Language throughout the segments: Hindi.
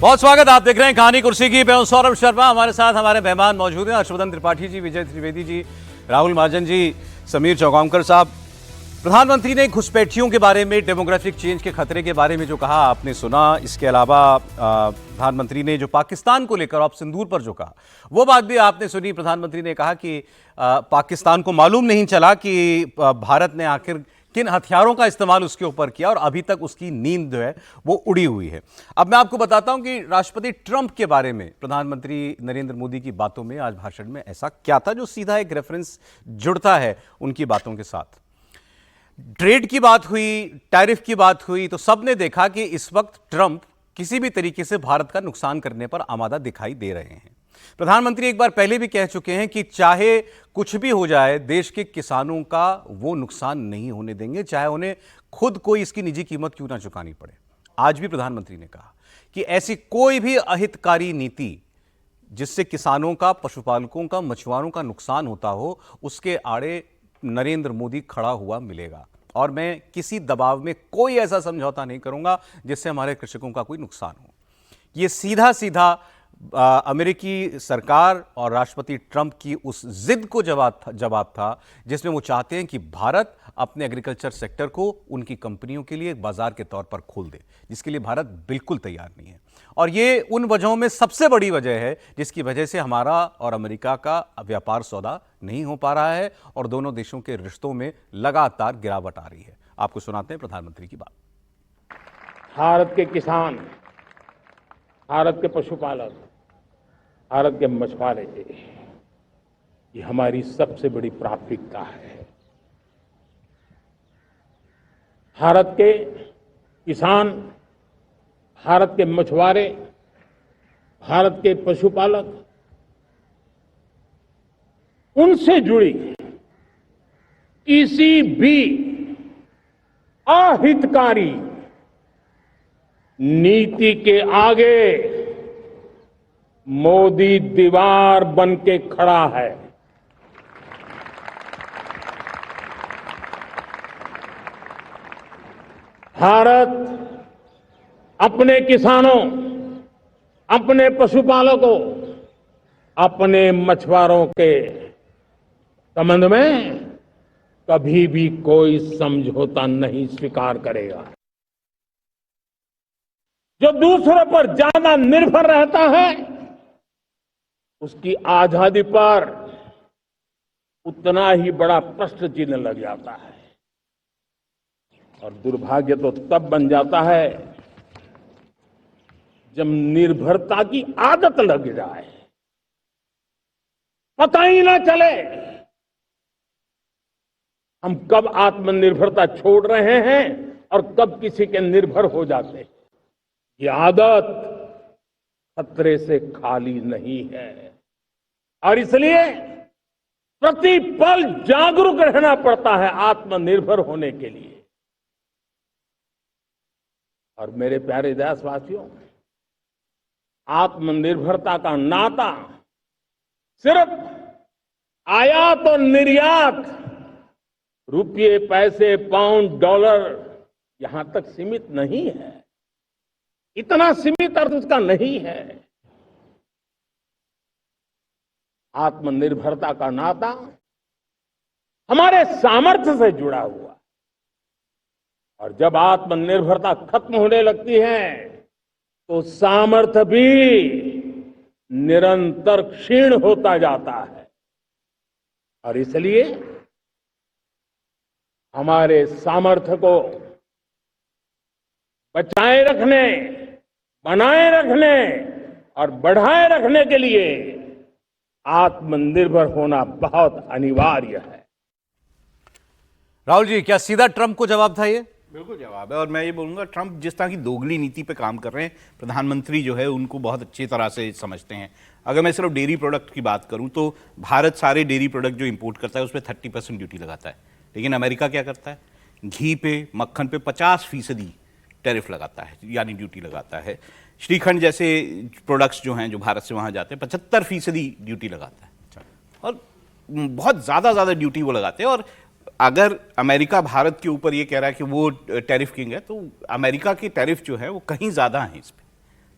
बहुत स्वागत। आप देख रहे हैं कहानी कुर्सी की। मैं हूं सौरभ शर्मा। हमारे साथ हमारे मेहमान मौजूद हैं हर्षवर्धन त्रिपाठी जी, विजय त्रिवेदी जी, राहुल महाजन जी, समीर चौगांवकर साहब। प्रधानमंत्री ने घुसपैठियों के बारे में, डेमोग्राफिक चेंज के खतरे के बारे में जो कहा आपने सुना। इसके अलावा प्रधानमंत्री ने जो पाकिस्तान को लेकर ऑपरेशन सिंदूर पर जो कहा वो बात भी आपने सुनी। प्रधानमंत्री ने कहा कि पाकिस्तान को मालूम नहीं चला कि भारत ने आखिर किन हथियारों का इस्तेमाल उसके ऊपर किया और अभी तक उसकी नींद जो है वो उड़ी हुई है। अब मैं आपको बताता हूं कि राष्ट्रपति ट्रंप के बारे में प्रधानमंत्री नरेंद्र मोदी की बातों में आज भाषण में ऐसा क्या था जो सीधा एक रेफरेंस जुड़ता है उनकी बातों के साथ। ट्रेड की बात हुई, टैरिफ की बात हुई, तो सबने देखा कि इस वक्त ट्रंप किसी भी तरीके से भारत का नुकसान करने पर आमादा दिखाई दे रहे हैं। प्रधानमंत्री एक बार पहले भी कह चुके हैं कि चाहे कुछ भी हो जाए, देश के किसानों का वो नुकसान नहीं होने देंगे, चाहे उन्हें खुद कोई इसकी निजी कीमत क्यों ना चुकानी पड़े। आज भी प्रधानमंत्री ने कहा कि ऐसी कोई भी अहितकारी नीति जिससे किसानों का, पशुपालकों का, मछुआरों का नुकसान होता हो, उसके आड़े नरेंद्र मोदी खड़ा हुआ मिलेगा और मैं किसी दबाव में कोई ऐसा समझौता नहीं करूंगा जिससे हमारे कृषकों का कोई नुकसान हो। यह सीधा सीधा अमेरिकी सरकार और राष्ट्रपति ट्रंप की उस जिद को जवाब था जिसमें वो चाहते हैं कि भारत अपने एग्रीकल्चर सेक्टर को उनकी कंपनियों के लिए बाजार के तौर पर खोल दे, जिसके लिए भारत बिल्कुल तैयार नहीं है। और ये उन वजहों में सबसे बड़ी वजह है जिसकी वजह से हमारा और अमेरिका का व्यापार सौदा नहीं हो पा रहा है और दोनों देशों के रिश्तों में लगातार गिरावट आ रही है। आपको सुनाते हैं प्रधानमंत्री की बात। भारत के किसान, भारत के पशुपालक, भारत के मछुआरे, ये हमारी सबसे बड़ी प्राथमिकता है। भारत के किसान, भारत के मछुआरे, भारत के पशुपालक, उनसे जुड़ी किसी भी अहितकारी नीति के आगे मोदी दीवार बन के खड़ा है। भारत अपने किसानों, अपने पशुपालकों, अपने मछुआरों के संबंध में कभी भी कोई समझौता नहीं स्वीकार करेगा। जो दूसरों पर ज्यादा निर्भर रहता है उसकी आजादी पर उतना ही बड़ा प्रश्न चिन्ह लग जाता है और दुर्भाग्य तो तब बन जाता है जब निर्भरता की आदत लग जाए, पता ही ना चले हम कब आत्मनिर्भरता छोड़ रहे हैं और कब किसी के निर्भर हो जाते हैं। ये आदत खतरे से खाली नहीं है और इसलिए प्रतिपल जागरूक रहना पड़ता है आत्मनिर्भर होने के लिए। और मेरे प्यारे देशवासियों, आत्मनिर्भरता का नाता सिर्फ आयात और निर्यात, रुपये, पैसे, पाउंड, डॉलर यहां तक सीमित नहीं है। इतना सीमित अर्थ उसका नहीं है। आत्मनिर्भरता का नाता हमारे सामर्थ्य से जुड़ा हुआ और जब आत्मनिर्भरता खत्म होने लगती है तो सामर्थ्य भी निरंतर क्षीण होता जाता है। और इसलिए हमारे सामर्थ्य को बचाए रखने, बनाए रखने और बढ़ाए रखने के लिए आत्मनिर्भर होना बहुत अनिवार्य है। राहुल जी, क्या सीधा ट्रंप को जवाब था ये? बिल्कुल जवाब है। और मैं ये बोलूंगा, ट्रंप जिस तरह की दोगली नीति पे काम कर रहे हैं, प्रधानमंत्री जो है उनको बहुत अच्छी तरह से समझते हैं। अगर मैं सिर्फ डेयरी प्रोडक्ट की बात करूं तो भारत सारे डेयरी प्रोडक्ट जो इंपोर्ट करता है उस पर 30% ड्यूटी लगाता है, लेकिन अमेरिका क्या करता है? घी पे, मक्खन पे 50% टैरिफ लगाता है, यानी ड्यूटी लगाता है। श्रीखंड जैसे प्रोडक्ट्स जो हैं जो भारत से वहाँ जाते हैं 75% ड्यूटी लगाता है और बहुत ज़्यादा ड्यूटी वो लगाते हैं। और अगर अमेरिका भारत के ऊपर ये कह रहा है कि वो टैरिफ किंग है, तो अमेरिका के टैरिफ जो है वो कहीं ज़्यादा हैं इस पर।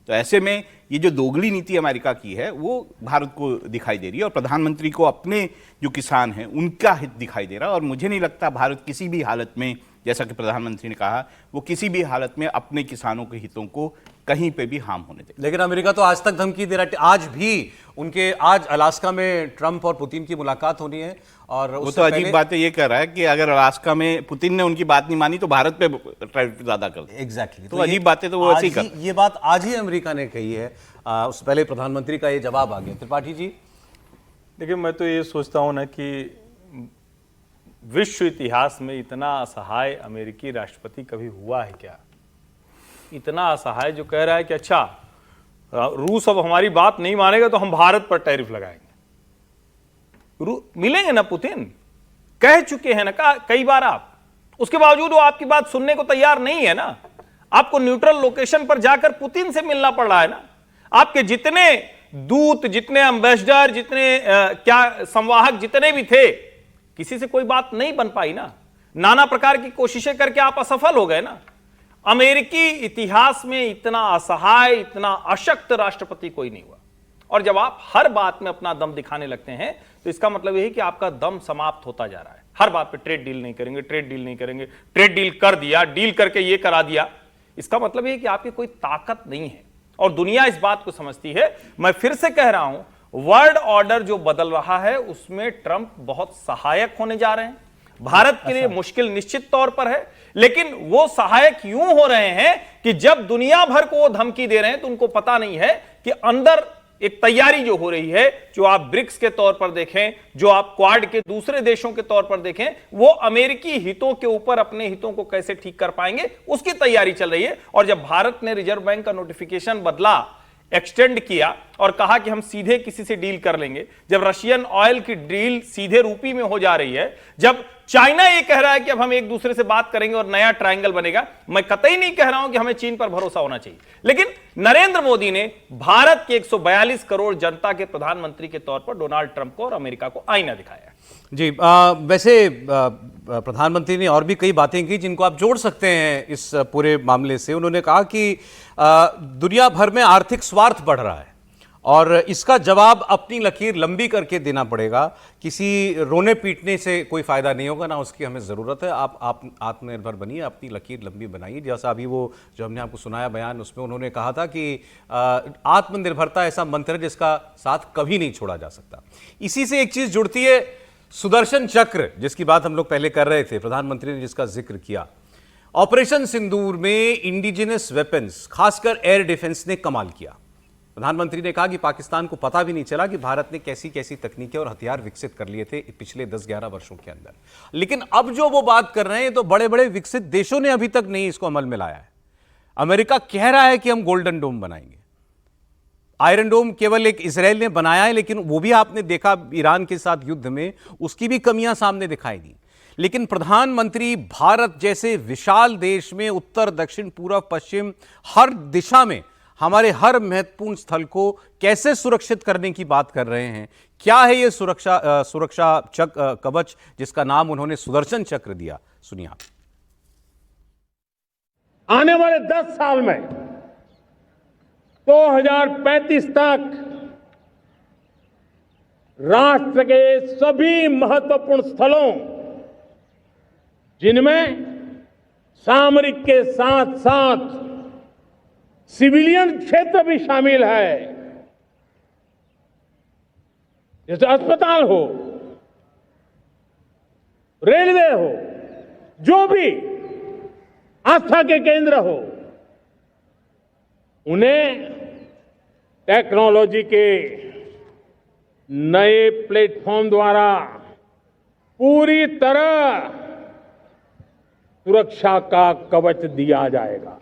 तो ऐसे में ये जो दोगली नीति अमेरिका की है वो भारत को दिखाई दे रही है और प्रधानमंत्री को अपने जो किसान हैं उनका हित दिखाई दे रहा है। और मुझे नहीं लगता भारत किसी भी हालत में, जैसा कि प्रधानमंत्री ने कहा, वो किसी भी हालत में अपने किसानों के हितों को कहीं पे भी हार्म होने दे। लेकिन अमेरिका तो आज तक धमकी दे रहा है। आज भी उनके आज अलास्का में ट्रंप और पुतिन की मुलाकात होनी है और वो तो अजीब बात है, ये कह रहा है कि अगर अलास्का में पुतिन ने उनकी बात नहीं मानी तो भारत पे टैरिफ ज्यादा कर दे। एग्जैक्टली। तो अजीब बातें तो वो ऐसे ही कर, ये बात आज ही अमेरिका ने कही है। उससे पहले प्रधानमंत्री का ये जवाब आ गया। त्रिपाठी जी, देखिए, मैं तो ये सोचता हूं ना कि विश्व इतिहास में इतना असहाय अमेरिकी राष्ट्रपति कभी हुआ है क्या? इतना असहाय जो कह रहा है कि अच्छा रूस अब हमारी बात नहीं मानेगा तो हम भारत पर टैरिफ लगाएंगे। मिलेंगे ना पुतिन, कह चुके हैं ना कई बार आप, उसके बावजूद वो आपकी बात सुनने को तैयार नहीं है ना। आपको न्यूट्रल लोकेशन पर जाकर पुतिन से मिलना पड़ रहा है ना। आपके जितने दूत, जितने एम्बेसडर, जितने क्या संवाहक जितने भी थे, किसी से कोई बात नहीं बन पाई ना। नाना प्रकार की कोशिशें करके आप असफल हो गए ना। अमेरिकी इतिहास में इतना असहाय, इतना अशक्त राष्ट्रपति कोई नहीं हुआ। और जब आप हर बात में अपना दम दिखाने लगते हैं तो इसका मतलब यह है कि आपका दम समाप्त होता जा रहा है। हर बात पे ट्रेड डील नहीं करेंगे, ट्रेड डील नहीं करेंगे, ट्रेड डील कर दिया, डील करके ये करा दिया। इसका मतलब यह है कि आपकी कोई ताकत नहीं है और दुनिया इस बात को समझती है। मैं फिर से कह रहा हूं, वर्ल्ड ऑर्डर जो बदल रहा है उसमें ट्रंप बहुत सहायक होने जा रहे हैं। भारत के लिए मुश्किल निश्चित तौर पर है, लेकिन वो सहायक यूं हो रहे हैं कि जब दुनिया भर को वो धमकी दे रहे हैं तो उनको पता नहीं है कि अंदर एक तैयारी जो हो रही है, जो आप ब्रिक्स के तौर पर देखें, जो आप क्वाड के दूसरे देशों के तौर पर देखें, वो अमेरिकी हितों के ऊपर अपने हितों को कैसे ठीक कर पाएंगे उसकी तैयारी चल रही है। और जब भारत ने रिजर्व बैंक का नोटिफिकेशन बदला, एक्सटेंड किया और कहा कि हम सीधे किसी से डील कर लेंगे, जब रशियन ऑयल की डील सीधे रूपी में हो जा रही है, जब चाइना ये कह रहा है कि अब हम एक दूसरे से बात करेंगे और नया ट्रायंगल बनेगा, मैं कतई नहीं कह रहा हूं कि हमें चीन पर भरोसा होना चाहिए, लेकिन नरेंद्र मोदी ने भारत के 142 करोड़ जनता के प्रधानमंत्री के तौर पर डोनाल्ड ट्रंप को और अमेरिका को आईना दिखाया जी। वैसे प्रधानमंत्री ने और भी कई बातें की जिनको आप जोड़ सकते हैं इस पूरे मामले से। उन्होंने कहा कि दुनिया भर में आर्थिक स्वार्थ बढ़ रहा है और इसका जवाब अपनी लकीर लंबी करके देना पड़ेगा। किसी रोने पीटने से कोई फायदा नहीं होगा, ना उसकी हमें ज़रूरत है। आप आत्मनिर्भर बनिए, अपनी लकीर लंबी बनाइए। जैसा अभी वो जो हमने आपको सुनाया बयान, उसमें उन्होंने कहा था कि आत्मनिर्भरता ऐसा मंत्र है जिसका साथ कभी नहीं छोड़ा जा सकता। इसी से एक चीज़ जुड़ती है, सुदर्शन चक्र, जिसकी बात हम लोग पहले कर रहे थे, प्रधानमंत्री ने जिसका जिक्र किया। ऑपरेशन सिंदूर में इंडिजिनस वेपन्स, खासकर एयर डिफेंस ने कमाल किया। प्रधानमंत्री ने कहा कि पाकिस्तान को पता भी नहीं चला कि भारत ने कैसी कैसी तकनीकें और हथियार विकसित कर लिए थे पिछले 10-11 वर्षों के अंदर। लेकिन अब जो वो बात कर रहे हैं तो बड़े बड़े विकसित देशों ने अभी तक नहीं इसको अमल में लाया है। अमेरिका कह रहा है कि हम गोल्डन डोम बनाएंगे। आयरन डोम केवल एक इजराइल ने बनाया है, लेकिन वो भी आपने देखा ईरान के साथ युद्ध में, उसकी भी कमियां सामने दिखाई दी। लेकिन प्रधानमंत्री भारत जैसे विशाल देश में उत्तर, दक्षिण, पूर्व, पश्चिम, हर दिशा में हमारे हर महत्वपूर्ण स्थल को कैसे सुरक्षित करने की बात कर रहे हैं। क्या है ये सुरक्षा कवच जिसका नाम उन्होंने सुदर्शन चक्र दिया? सुनिए आप। आने वाले 10 साल में 2035 तक राष्ट्र के सभी महत्वपूर्ण स्थलों, जिनमें सामरिक के साथ साथ सिविलियन क्षेत्र भी शामिल है, जैसे अस्पताल हो, रेलवे हो, जो भी आस्था के केंद्र हो, उन्हें टेक्नोलॉजी के नए प्लेटफॉर्म द्वारा पूरी तरह सुरक्षा का कवच दिया जाएगा।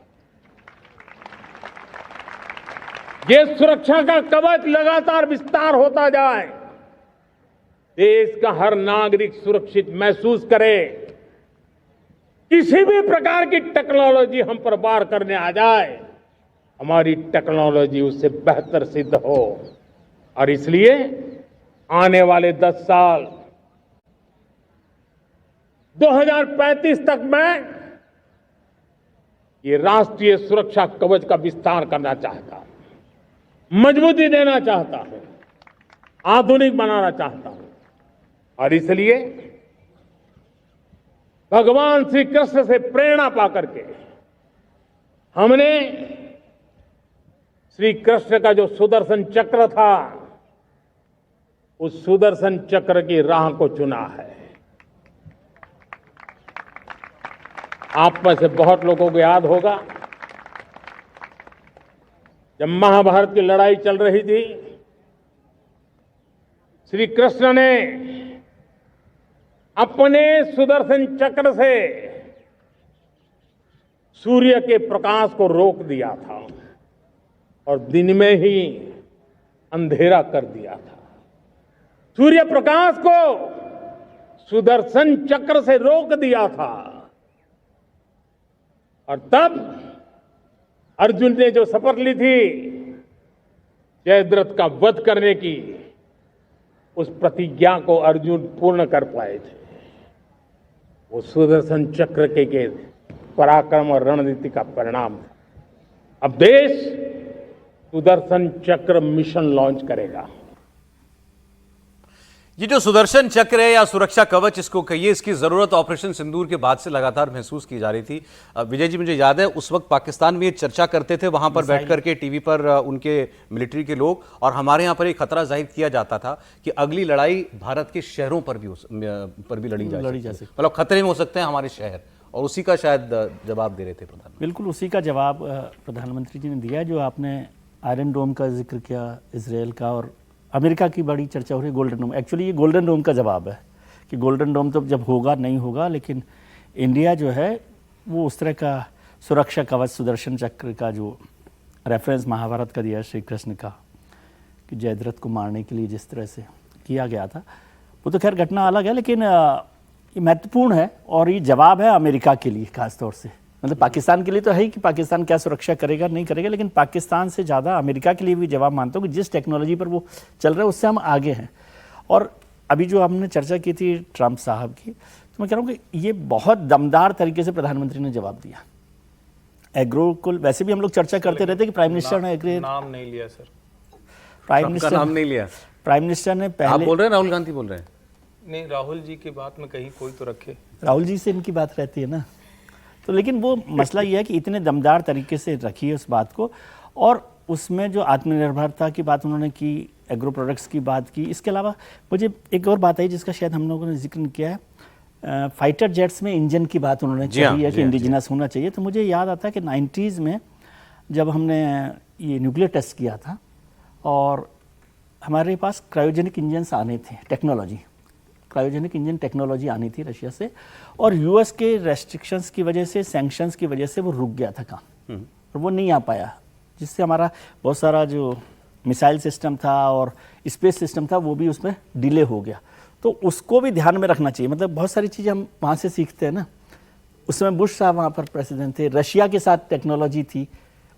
ये सुरक्षा का कवच लगातार विस्तार होता जाए, देश का हर नागरिक सुरक्षित महसूस करे। किसी भी प्रकार की टेक्नोलॉजी हम पर वार करने आ जाए, हमारी टेक्नोलॉजी उससे बेहतर सिद्ध हो। और इसलिए आने वाले 10 साल 2035 तक मैं ये राष्ट्रीय सुरक्षा कवच का विस्तार करना चाहता हूं। मजबूती देना चाहता हूं, आधुनिक बनाना चाहता हूं। और इसलिए भगवान श्री कृष्ण से प्रेरणा पाकर के हमने श्री कृष्ण का जो सुदर्शन चक्र था, उस सुदर्शन चक्र की राह को चुना है। आप में से बहुत लोगों को याद होगा, जब महाभारत की लड़ाई चल रही थी, श्री कृष्ण ने अपने सुदर्शन चक्र से सूर्य के प्रकाश को रोक दिया था और दिन में ही अंधेरा कर दिया था। सूर्य प्रकाश को सुदर्शन चक्र से रोक दिया था। और तब अर्जुन ने जो शपथ ली थी जयद्रथ का वध करने की, उस प्रतिज्ञा को अर्जुन पूर्ण कर पाए थे। वो सुदर्शन चक्र के पराक्रम और रणनीति का परिणाम था। अब देश सुदर्शन चक्र मिशन लॉन्च करेगा। ये जो सुदर्शन चक्र है या सुरक्षा कवच इसको कहिए, इसकी जरूरत ऑपरेशन सिंदूर के बाद से लगातार महसूस की जा रही थी। विजय जी, मुझे याद है उस वक्त पाकिस्तान में ये चर्चा करते थे वहां पर बैठ करके टीवी पर उनके मिलिट्री के लोग, और हमारे यहाँ पर एक खतरा जाहिर किया जाता था कि अगली लड़ाई भारत के शहरों पर भी लड़ी जा सकती है, मतलब खतरे में हो सकते हैं हमारे शहर, और उसी का शायद जवाब दे रहे थे प्रधानमंत्री। बिल्कुल उसी का जवाब प्रधानमंत्री जी ने दिया। जो आपने आयरन डोम का जिक्र किया, इसराइल का, और अमेरिका की बड़ी चर्चा हो रही है गोल्डन डोम। एक्चुअली ये गोल्डन डोम का जवाब है कि गोल्डन डोम तो जब होगा नहीं होगा, लेकिन इंडिया जो है वो उस तरह का सुरक्षा कवच सुदर्शन चक्र का जो रेफरेंस महाभारत का दिया श्री कृष्ण का, कि जयद्रथ को मारने के लिए जिस तरह से किया गया था, वो तो खैर घटना अलग है, लेकिन ये महत्वपूर्ण है। और ये जवाब है अमेरिका के लिए खास तौर से, मतलब पाकिस्तान के लिए तो है ही कि पाकिस्तान क्या सुरक्षा करेगा नहीं करेगा, लेकिन पाकिस्तान से ज़्यादा अमेरिका के लिए भी जवाब मानता हूँ कि जिस टेक्नोलॉजी पर वो चल रहा है उससे हम आगे हैं। और अभी जो हमने चर्चा की थी ट्रंप साहब की, तो मैं कह रहा हूँ कि ये बहुत दमदार तरीके से प्रधानमंत्री ने जवाब दिया। एग्रो को वैसे भी हम लोग चर्चा करते रहते कि प्राइम मिनिस्टर ने एग्री, नाम नहीं लिया सर, प्राइम मिनिस्टर नाम नहीं लिया, प्राइम मिनिस्टर ने आप पहले, बोल रहे हैं राहुल गांधी बोल रहे हैं? नहीं, राहुल जी की बात में कहीं कोई तो रखे। राहुल जी से इनकी बात रहती है ना, तो लेकिन वो मसला ये है कि इतने दमदार तरीके से रखी है उस बात को, और उसमें जो आत्मनिर्भरता की बात उन्होंने की, एग्रो प्रोडक्ट्स की बात की। इसके अलावा मुझे एक और बात आई जिसका शायद हम लोगों ने जिक्र किया है, फाइटर जेट्स में इंजन की बात उन्होंने कही है कि इंडिजिनस होना चाहिए। तो मुझे याद आता है कि 90s में जब हमने ये न्यूक्लियर टेस्ट किया था और हमारे पास क्रायोजेनिक इंजन्स आने थे, टेक्नोलॉजी, क्रायोजेनिक इंजन टेक्नोलॉजी आनी थी रशिया से, और यूएस के रेस्ट्रिक्शंस की वजह से, सैंक्शंस की वजह से वो रुक गया था काम, और वो नहीं आ पाया, जिससे हमारा बहुत सारा जो मिसाइल सिस्टम था और स्पेस सिस्टम था वो भी उसमें डिले हो गया। तो उसको भी ध्यान में रखना चाहिए। मतलब बहुत सारी चीज़ें हम वहाँ से सीखते हैं ना। उस समय बुश साहब वहाँ पर प्रेसिडेंट थे, रशिया के साथ टेक्नोलॉजी थी,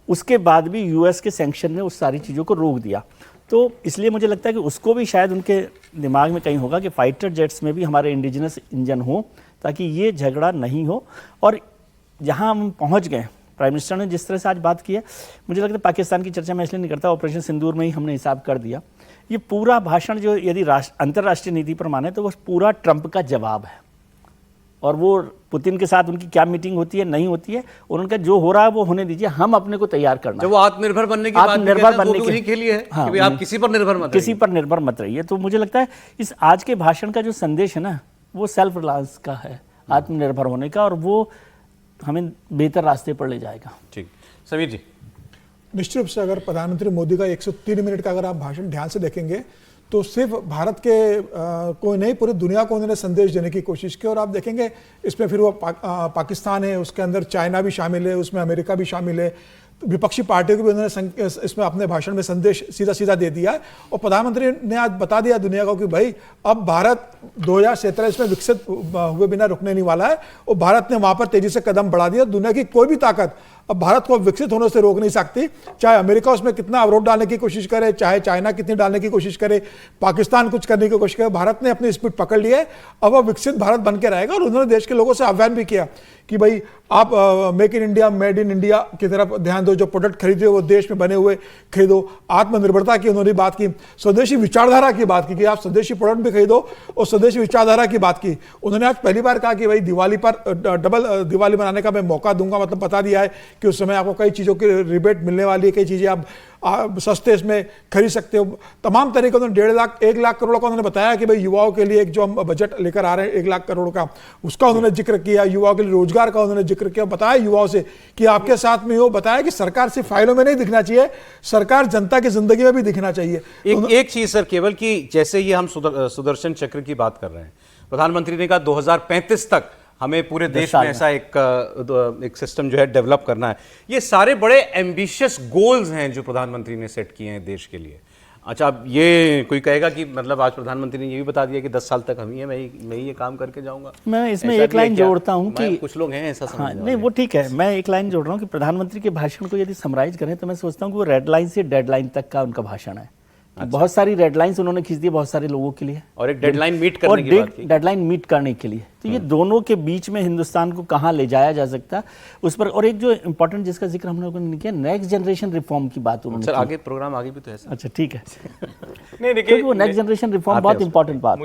उसके बाद भी यूएस के सैंक्शन ने उस सारी चीज़ों को रोक दिया। तो इसलिए मुझे लगता है कि उसको भी शायद उनके दिमाग में कहीं होगा कि फाइटर जेट्स में भी हमारे इंडिजिनस इंजन हो, ताकि ये झगड़ा नहीं हो। और जहाँ हम पहुँच गए, प्राइम मिनिस्टर ने जिस तरह से आज बात की है, मुझे लगता है पाकिस्तान की चर्चा मैं इसलिए नहीं करता, ऑपरेशन सिंदूर में ही हमने हिसाब कर दिया। ये पूरा भाषण जो यदि अंतर्राष्ट्रीय नीति पर माने तो वो पूरा ट्रंप का जवाब है। और वो पुतिन के साथ उनकी क्या मीटिंग होती है नहीं होती है, और उनका जो हो रहा है वो होने दीजिए, हम अपने को तैयार करना। जब वो आत्मनिर्भर बनने की बात बनने के लिए है कि आप किसी पर निर्भर मत, किसी पर निर्भर मत रहिए। तो मुझे लगता है इस आज के भाषण का जो संदेश है ना, वो सेल्फ रिलायंस का है, आत्मनिर्भर होने का, और वो हमें बेहतर रास्ते पर ले जाएगा। ठीक, समीर जी। निश्चित रूप से अगर प्रधानमंत्री मोदी का 103 मिनट का अगर आप भाषण ध्यान से देखेंगे तो सिर्फ भारत के कोई नहीं, पूरी दुनिया को उन्होंने संदेश देने की कोशिश की। और आप देखेंगे इसमें फिर वो पाकिस्तान है, उसके अंदर चाइना भी शामिल है, उसमें अमेरिका भी शामिल है, तो विपक्षी पार्टियों को भी उन्होंने इसमें अपने भाषण में संदेश सीधा सीधा दे दिया है। और प्रधानमंत्री ने आज बता दिया दुनिया को कि भाई अब भारत 2047 में विकसित हुए बिना रुकने नहीं वाला है, और भारत ने वहां पर तेजी से कदम बढ़ा दिया। दुनिया की कोई भी ताकत अब भारत को विकसित होने से रोक नहीं सकती, चाहे अमेरिका उसमें कितना अवरोध डालने की कोशिश करे, चाहे चाइना कितनी डालने की कोशिश करे, पाकिस्तान कुछ करने की कोशिश करे, भारत ने अपनी स्पीड पकड़ ली है। अब वह विकसित भारत बन के रहेगा। और उन्होंने देश के लोगों से आह्वान भी किया कि भाई आप make in India, made in India की तरफ ध्यान दो, जो प्रोडक्ट खरीदो वो देश में बने हुए खरीदो। आत्मनिर्भरता की उन्होंने बात की, स्वदेशी विचारधारा की बात की कि आप स्वदेशी प्रोडक्ट भी खरीदो, और स्वदेशी विचारधारा की बात की। उन्होंने आज पहली बार कहा कि भाई दिवाली पर डबल दिवाली मनाने का मैं मौका दूंगा, मतलब बता दिया है कि उस समय आपको कई चीज़ों की रिबेट मिलने वाली है, कई चीज़ें आप सस्ते इसमें खरीद सकते हो। तमाम तरीके उन्होंने 1.5 लाख करोड़ का उन्होंने बताया कि भाई युवाओं के लिए एक जो हम बजट लेकर आ रहे हैं 1 लाख करोड़ का, उसका उन्होंने जिक्र किया। युवाओं के लिए रोजगार का उन्होंने जिक्र किया, बताया युवाओं से कि आपके साथ में हो। बताया कि सरकार सिर्फ फाइलों में नहीं दिखना चाहिए, सरकार जनता की जिंदगी में भी दिखना चाहिए। एक चीज सर केवल कि जैसे ये हम सुदर्शन चक्र की बात कर रहे हैं, प्रधानमंत्री ने कहा 2035 तक हमें पूरे देश में ऐसा एक सिस्टम जो है डेवलप करना है। ये सारे बड़े एम्बिशियस गोल्स हैं जो प्रधानमंत्री ने सेट किए हैं देश के लिए। अच्छा, अब ये कोई कहेगा कि मतलब आज प्रधानमंत्री ने ये भी बता दिया कि 10 साल तक हम ही है, मैं ही ये काम करके जाऊंगा। मैं इसमें एक लाइन जोड़ता हूं कि कुछ लोग हैं ऐसा समझने वाले। नहीं वो ठीक है, मैं एक लाइन जोड़ रहा हूं कि प्रधानमंत्री के भाषण को यदि समराइज करें तो मैं सोचता हूं कि वो रेड लाइन से डेडलाइन तक का उनका भाषण है। बहुत सारी रेडलाइंस उन्होंने खींच दी बहुत सारे लोगों के लिए, और एक डेडलाइन मीट करने की बात की, डेडलाइन मीट करने के लिए। तो ये दोनों के बीच में हिंदुस्तान को कहां ले जाया जा सकता उस पर। और एक जो इंपॉर्टेंट जिसका जिक्र हम लोगों ने किया, नेक्स्ट जनरेशन रिफॉर्म की बात उन्होंने। सर आगे प्रोग्राम आगे भी तो है। अच्छा ठीक है। नहीं देखिए, वो नेक्स्ट जनरेशन रिफॉर्म बहुत इंपॉर्टेंट बात।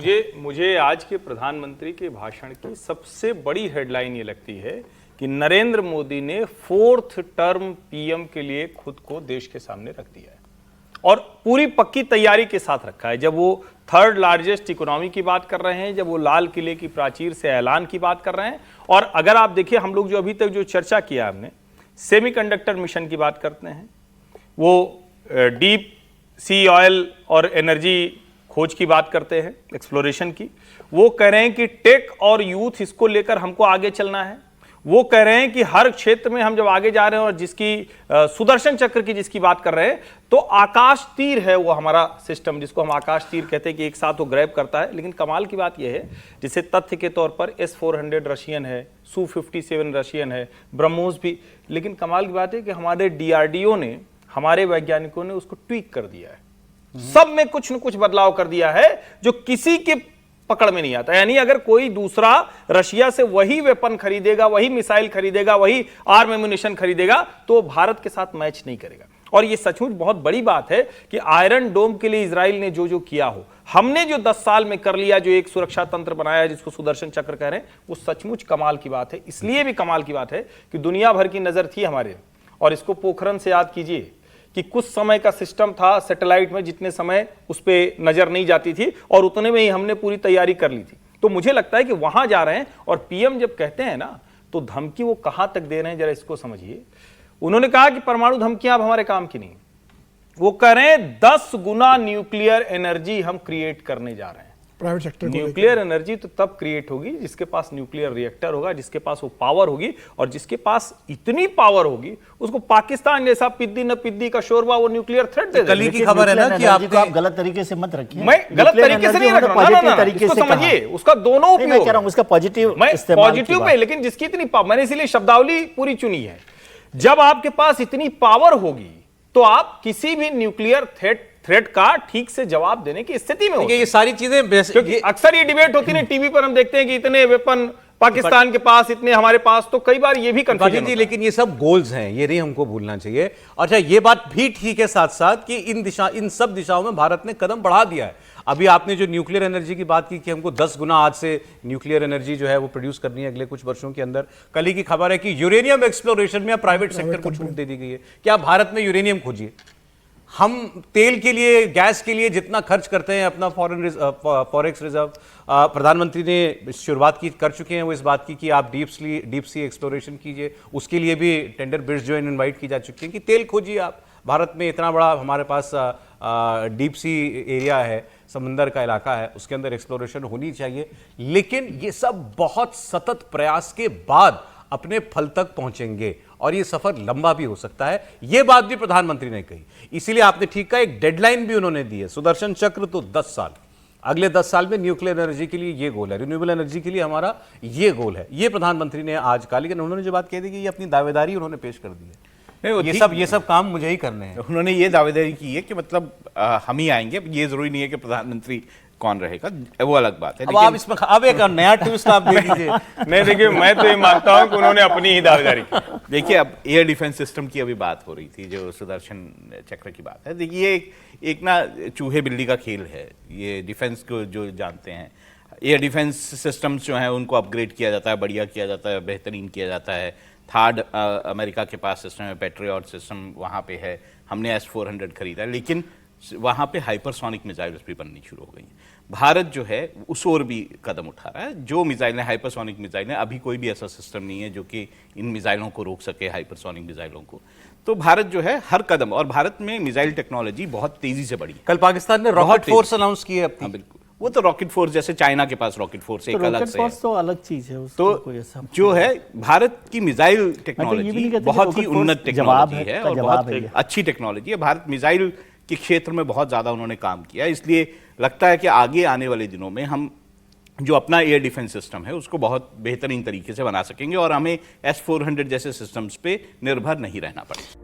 मुझे आज के प्रधानमंत्री के भाषण की सबसे बड़ी हेडलाइन ये लगती है कि नरेंद्र मोदी ने 4th टर्म पीएम के लिए खुद को देश के सामने रख दिया है, और पूरी पक्की तैयारी के साथ रखा है। जब वो 3rd लार्जेस्ट इकोनॉमी की बात कर रहे हैं, जब वो लाल किले की प्राचीर से ऐलान की बात कर रहे हैं, और अगर आप देखिए हम लोग जो अभी तक जो चर्चा किया हमने, सेमीकंडक्टर मिशन की बात करते हैं, वो डीप सी ऑयल और एनर्जी खोज की बात करते हैं, एक्सप्लोरेशन की। वो कह रहे हैं कि टेक और यूथ इसको लेकर हमको आगे चलना है। वो कह रहे हैं कि हर क्षेत्र में हम जब आगे जा रहे हैं, और जिसकी सुदर्शन चक्र की जिसकी बात कर रहे हैं, तो आकाश तीर है वो हमारा सिस्टम, जिसको हम आकाश तीर कहते हैं कि एक साथ वो ग्रैब करता है। लेकिन कमाल की बात यह है, जिसे तथ्य के तौर पर S-400 रशियन है, Su-57 रशियन है, ब्रह्मोस भी। लेकिन कमाल की बात है कि हमारे DRDO ने, हमारे वैज्ञानिकों ने उसको ट्वीक कर दिया है। सब में कुछ न कुछ बदलाव कर दिया है जो किसी के पकड़ में नहीं आता। यानी अगर कोई दूसरा रशिया से वही वेपन खरीदेगा, वही मिसाइल खरीदेगा, वही आर्म एम्युनिशन खरीदेगा, तो भारत के साथ मैच नहीं करेगा। और ये सचमुच बहुत बड़ी बात है कि आयरन डोम के लिए इजराइल ने जो जो किया हो, हमने जो 10 साल में कर लिया, जो एक सुरक्षा तंत्र बनाया जिसको सुदर्शन चक्र कह रहे हैं, वो सचमुच कमाल की बात है। इसलिए भी कमाल की बात है कि दुनिया भर की नजर थी हमारे, और इसको पोखरण से याद कीजिए कि कुछ समय का सिस्टम था सैटेलाइट में, जितने समय उस पर नजर नहीं जाती थी, और उतने में ही हमने पूरी तैयारी कर ली थी। तो मुझे लगता है कि वहां जा रहे हैं। और पीएम जब कहते हैं ना, तो धमकी वो कहां तक दे रहे हैं, जरा इसको समझिए। उन्होंने कहा कि परमाणु धमकियां अब हमारे काम की नहीं, वो कह रहे हैं 10 गुना न्यूक्लियर एनर्जी हम क्रिएट करने जा रहे हैं। प्राइवेट सेक्टर न्यूक्लियर एनर्जी तो तब क्रिएट होगी जिसके पास न्यूक्लियर रिएक्टर होगा, जिसके पास वो पावर होगी, और जिसके पास इतनी पावर होगी उसको पाकिस्तान जैसा पिद्दी न पिद्दी का शोरबा वो न्यूक्लियर थ्रेट दे कल की खबर है ना कि आप गलत तरीके से मत रखिए। मैं गलत तरीके से नहीं रख रहा हूं, इसको समझिए, उसका दोनों उपयोग। मैं कह रहा हूं उसका पॉजिटिव पॉजिटिव पे, लेकिन जिसकी इतनी मैंने इसीलिए शब्दावली पूरी चुनी है। जब आपके पास इतनी पावर होगी तो आप किसी भी न्यूक्लियर थ्रेट का ठीक से जवाब देने की स्थिति में होंगे। ये सारी चीजें, क्योंकि अक्सर ये डिबेट होती है टीवी पर, हम देखते हैं कि इतने वेपन पाकिस्तान के पास, इतने हमारे पास, तो कई बार ये भी कंफ्यूजन है। लेकिन ये सब गोल्स हैं, ये नहीं हमको भूलना चाहिए। अच्छा, ये बात भी ठीक है साथ साथ कि इन सब दिशाओं में भारत ने कदम बढ़ा दिया है। अभी आपने जो न्यूक्लियर एनर्जी की बात की कि हमको 10 गुना आज से न्यूक्लियर एनर्जी जो है वो प्रोड्यूस करनी है अगले कुछ वर्षों के अंदर। कल ही की खबर है कि यूरेनियम एक्सप्लोरेशन में प्राइवेट सेक्टर को छूट दे दी गई है। क्या भारत में यूरेनियम खोजिए। हम तेल के लिए, गैस के लिए जितना खर्च करते हैं अपना फॉरेक्स रिजर्व, प्रधानमंत्री ने शुरुआत कर चुके हैं वो इस बात की कि आप डीप सी एक्सप्लोरेशन कीजिए। उसके लिए भी टेंडर बिड्स जो इनवाइट की जा चुकी हैं कि तेल खोजिए आप। भारत में इतना बड़ा हमारे पास डीप सी एरिया है, समंदर का इलाका है, उसके अंदर एक्सप्लोरेशन होनी चाहिए। लेकिन ये सब बहुत सतत प्रयास के बाद अपने फल तक पहुंचेंगे, और ये सफर लंबा भी हो सकता है। ये बात भी प्रधानमंत्री ने कही, इसीलिए आपने ठीक कहा, एक डेडलाइन भी उन्होंने दी है। सुदर्शन चक्र तो 10 साल, अगले 10 साल में न्यूक्लियर एनर्जी के लिए ये गोल है, रिन्यूएबल एनर्जी के लिए हमारा ये गोल है। ये प्रधानमंत्री ने आज कहा, लेकिन उन्होंने जो बात कह दी कि ये अपनी दावेदारी उन्होंने पेश कर दी है, ये सब काम मुझे ही करने हैं। उन्होंने ये दावेदारी की है कि मतलब हम ही आएंगे, ये जरूरी नहीं है कि प्रधानमंत्री कौन रहेगा, वो अलग बात है। अब आप इसमें अब एक नया ट्विस्ट आप दे दीजिए। नहीं देखिए, मैं तो ये मानता हूं कि उन्होंने अपनी ही दावेदारी की। देखिए, अब एयर डिफेंस सिस्टम की अभी बात हो रही थी, जो सुदर्शन चक्र की बात है। देखिए, एक ना चूहे बिल्ली का खेल है ये डिफेंस को, जो जानते हैं एयर डिफेंस सिस्टम्स जो हैं उनको अपग्रेड किया जाता है, बढ़िया किया जाता है, बेहतरीन किया जाता है। थर्ड अमेरिका के पास सिस्टम है, पैट्रियट सिस्टम वहाँ पे है, हमने S-400 खरीदा, लेकिन वहाँ पे हाइपरसोनिक मिसाइल्स भी बननी शुरू हो गई हैं। भारत जो है उस ओर भी कदम उठा रहा है। जो मिसाइलें हाइपरसोनिक मिसाइलें, अभी कोई भी ऐसा सिस्टम नहीं है जो कि इन मिसाइलों को रोक सके, हाइपरसोनिक मिसाइलों को। तो भारत जो है हर कदम, और भारत में मिसाइल टेक्नोलॉजी बहुत तेजी से बढ़ी है। कल पाकिस्तान ने रॉकेट फोर्स अनाउंस की है अपनी। हाँ, बिल्कुल। वो तो रॉकेट फोर्स, जैसे चाइना के पास रॉकेट फोर्स एक अलग से है। तो अलग चीज है, उसको कोई तो ऐसा जो है भारत की मिसाइल ये भी टेक्नोलॉजी नहीं कहते बहुत कि ही rocket उन्नत force जवाब टेक्नोलॉजी है, है इसका और जवाब बहुत है ये। अच्छी टेक्नोलॉजी है। भारत मिसाइल के क्षेत्र में बहुत ज्यादा उन्होंने काम किया, इसलिए लगता है कि आगे आने वाले दिनों में हम जो अपना एयर डिफेंस सिस्टम है उसको बहुत बेहतरीन तरीके से बना सकेंगे और हमें S-400 जैसे सिस्टम्स पे निर्भर नहीं रहना पड़ेगा।